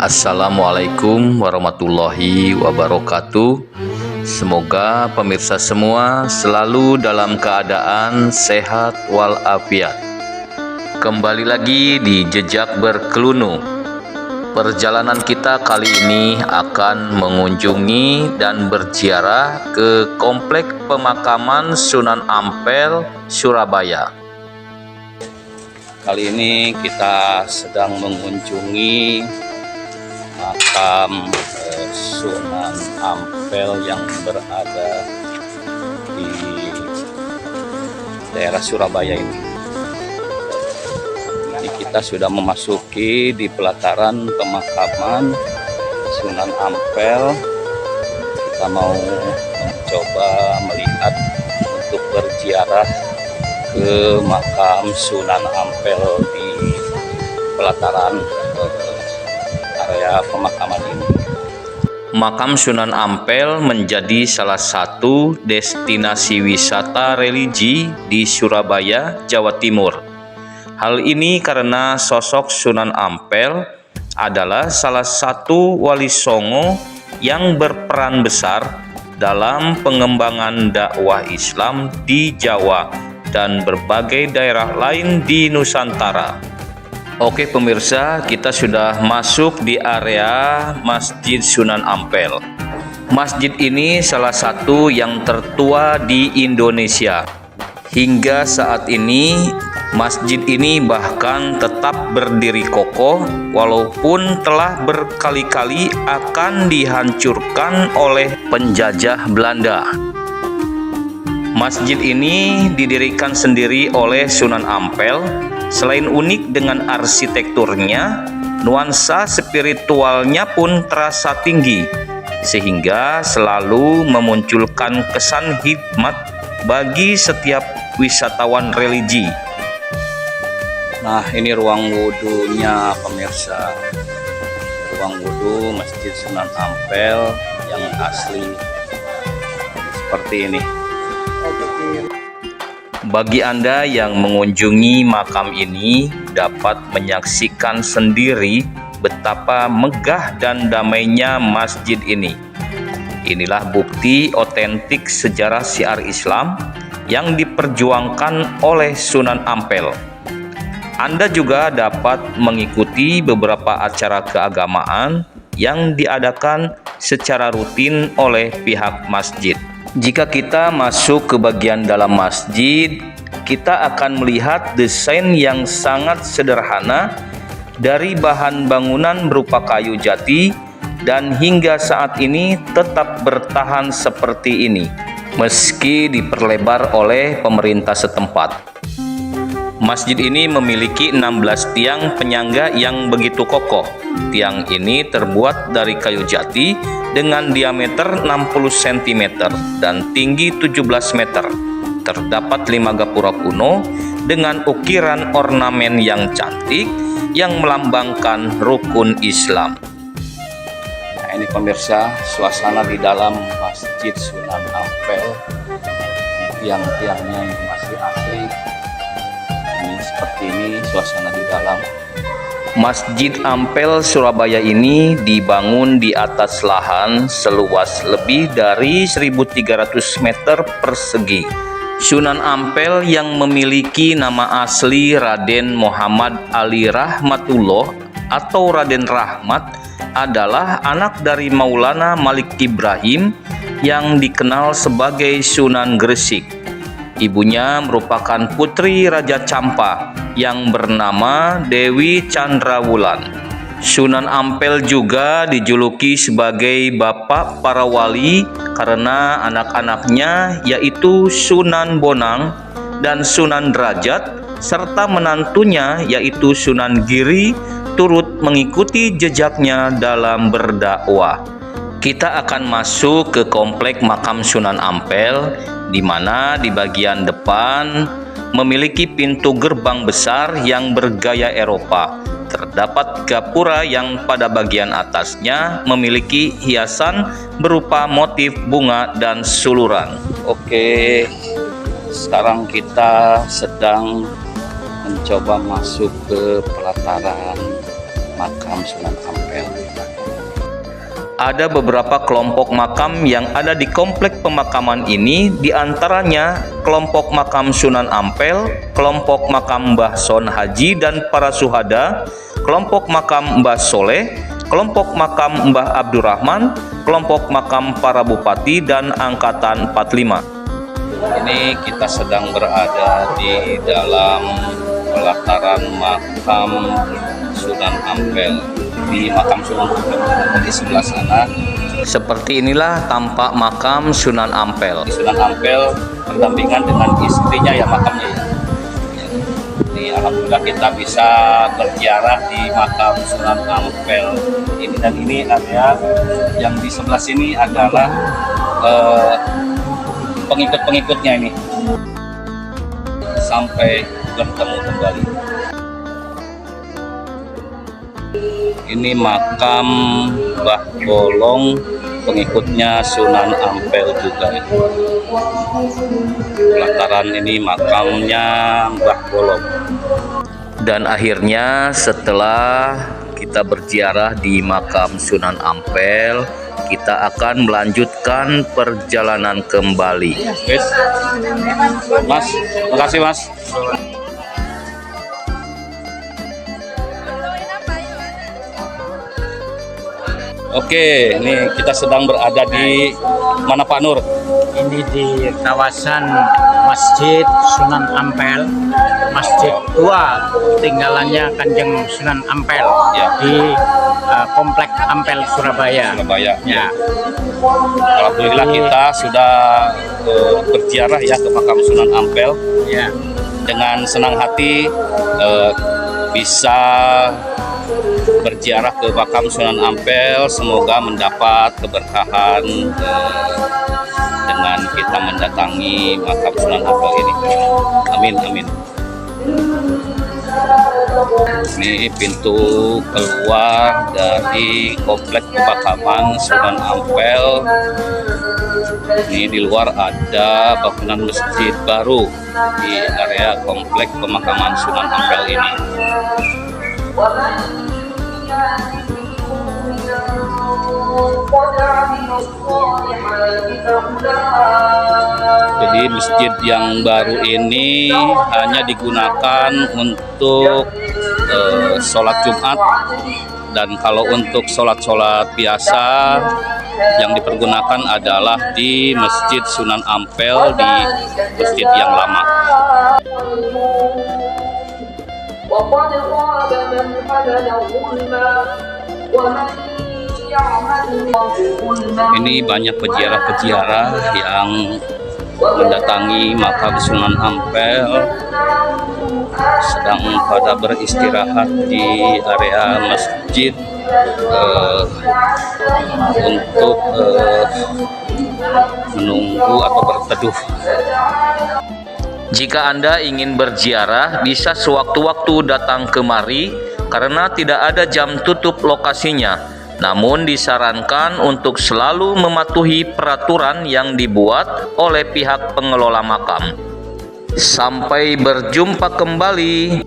Assalamualaikum warahmatullahi wabarakatuh. Semoga pemirsa semua selalu dalam keadaan sehat walafiat. Kembali lagi di Jejak Berkelunu. Perjalanan kita kali ini akan mengunjungi dan berziarah ke Komplek Pemakaman Sunan Ampel, Surabaya. Kali ini kita sedang mengunjungi makam Sunan Ampel yang berada di daerah Surabaya ini. Jadi kita sudah memasuki di pelataran pemakaman Sunan Ampel. Kita mau mencoba melihat untuk berziarah ke makam Sunan Ampel di pelataran area pemakaman ini. Makam Sunan Ampel menjadi salah satu destinasi wisata religi di Surabaya, Jawa Timur. Hal ini karena sosok Sunan Ampel adalah salah satu wali songo yang berperan besar dalam pengembangan dakwah Islam di Jawa dan berbagai daerah lain di Nusantara. Oke pemirsa, kita sudah masuk di area Masjid Sunan Ampel. Masjid ini salah satu yang tertua di Indonesia. Hingga saat ini, masjid ini bahkan tetap berdiri kokoh walaupun telah berkali-kali akan dihancurkan oleh penjajah Belanda. Masjid ini didirikan sendiri oleh Sunan Ampel. Selain unik dengan arsitekturnya, nuansa spiritualnya pun terasa tinggi, sehingga selalu memunculkan kesan hikmat bagi setiap wisatawan religi. Nah, ini ruang wudhunya pemirsa. Ruang wudhu Masjid Sunan Ampel yang asli seperti ini. Bagi Anda yang mengunjungi makam ini dapat menyaksikan sendiri betapa megah dan damainya masjid ini. Inilah bukti otentik sejarah syiar Islam yang diperjuangkan oleh Sunan Ampel. Anda juga dapat mengikuti beberapa acara keagamaan yang diadakan secara rutin oleh pihak masjid. Jika kita masuk ke bagian dalam masjid, kita akan melihat desain yang sangat sederhana dari bahan bangunan berupa kayu jati dan hingga saat ini tetap bertahan seperti ini, meski diperlebar oleh pemerintah setempat. Masjid ini memiliki 16 tiang penyangga yang begitu kokoh. Tiang ini terbuat dari kayu jati dengan diameter 60 cm dan tinggi 17 meter. Terdapat 5 gapura kuno dengan ukiran ornamen yang cantik yang melambangkan rukun Islam. Nah, ini pemirsa suasana di dalam Masjid Sunan Ampel. Tiang-tiangnya masih asli. Ini seperti ini suasana di dalam. Masjid Ampel Surabaya ini dibangun di atas lahan seluas lebih dari 1.300 meter persegi. Sunan Ampel yang memiliki nama asli Raden Muhammad Ali Rahmatullah atau Raden Rahmat adalah anak dari Maulana Malik Ibrahim yang dikenal sebagai Sunan Gresik. Ibunya merupakan putri Raja Campa yang bernama Dewi Chandrawulan. Sunan Ampel juga dijuluki sebagai bapak para wali karena anak-anaknya yaitu Sunan Bonang dan Sunan Derajat serta menantunya yaitu Sunan Giri turut mengikuti jejaknya dalam berdakwah. Kita akan masuk ke komplek makam Sunan Ampel, di mana di bagian depan memiliki pintu gerbang besar yang bergaya Eropa. Terdapat gapura yang pada bagian atasnya memiliki hiasan berupa motif bunga dan suluran. Oke, sekarang kita sedang mencoba masuk ke pelataran makam Sunan Ampel. Ada beberapa kelompok makam yang ada di komplek pemakaman ini, diantaranya kelompok makam Sunan Ampel, kelompok makam Mbah Son Haji dan para Syuhada, kelompok makam Mbah Soleh, kelompok makam Mbah Abdurrahman, kelompok makam para bupati dan angkatan 45. Ini kita sedang berada di dalam pelataran makam Sunan Ampel. Di makam Sunan Ampel di sebelah sana. Seperti inilah tampak makam Sunan Ampel. Sunan Ampel berdampingan dengan istrinya ya makamnya ya. Ini alhamdulillah kita bisa berziarah di makam Sunan Ampel ini, dan ini area yang di sebelah sini adalah pengikut-pengikutnya ini. Sampai bertemu kembali. Ini makam Mbah Bolong, pengikutnya Sunan Ampel juga. Pelataran ini makamnya Mbah Bolong. Dan akhirnya setelah kita berziarah di makam Sunan Ampel, kita akan melanjutkan perjalanan kembali. Mas, makasih Mas. Oke, ini kita sedang berada di mana Pak Nur? Ini di kawasan Masjid Sunan Ampel, masjid tua tinggalannya Kanjeng Sunan Ampel Ya. di Komplek Ampel Surabaya. Ya. Alhamdulillah kita sudah berziarah ya ke makam Sunan Ampel. Ya. Dengan senang hati bisa berziarah ke makam Sunan Ampel, semoga mendapat keberkahan dengan kita mendatangi makam Sunan Ampel ini. Amin, amin. Ini pintu keluar dari komplek pemakaman Sunan Ampel. Ini di luar ada bangunan masjid baru di area komplek pemakaman Sunan Ampel ini. Jadi masjid yang baru ini hanya digunakan untuk sholat Jumat, dan kalau untuk sholat-sholat biasa yang dipergunakan adalah di Masjid Sunan Ampel, di masjid yang lama. Ini banyak peziarah-peziarah yang mendatangi makam Sunan Ampel, sedang pada beristirahat di area masjid untuk menunggu atau berteduh. Jika Anda ingin berziarah, bisa sewaktu-waktu datang kemari karena tidak ada jam tutup lokasinya. Namun disarankan untuk selalu mematuhi peraturan yang dibuat oleh pihak pengelola makam. Sampai berjumpa kembali.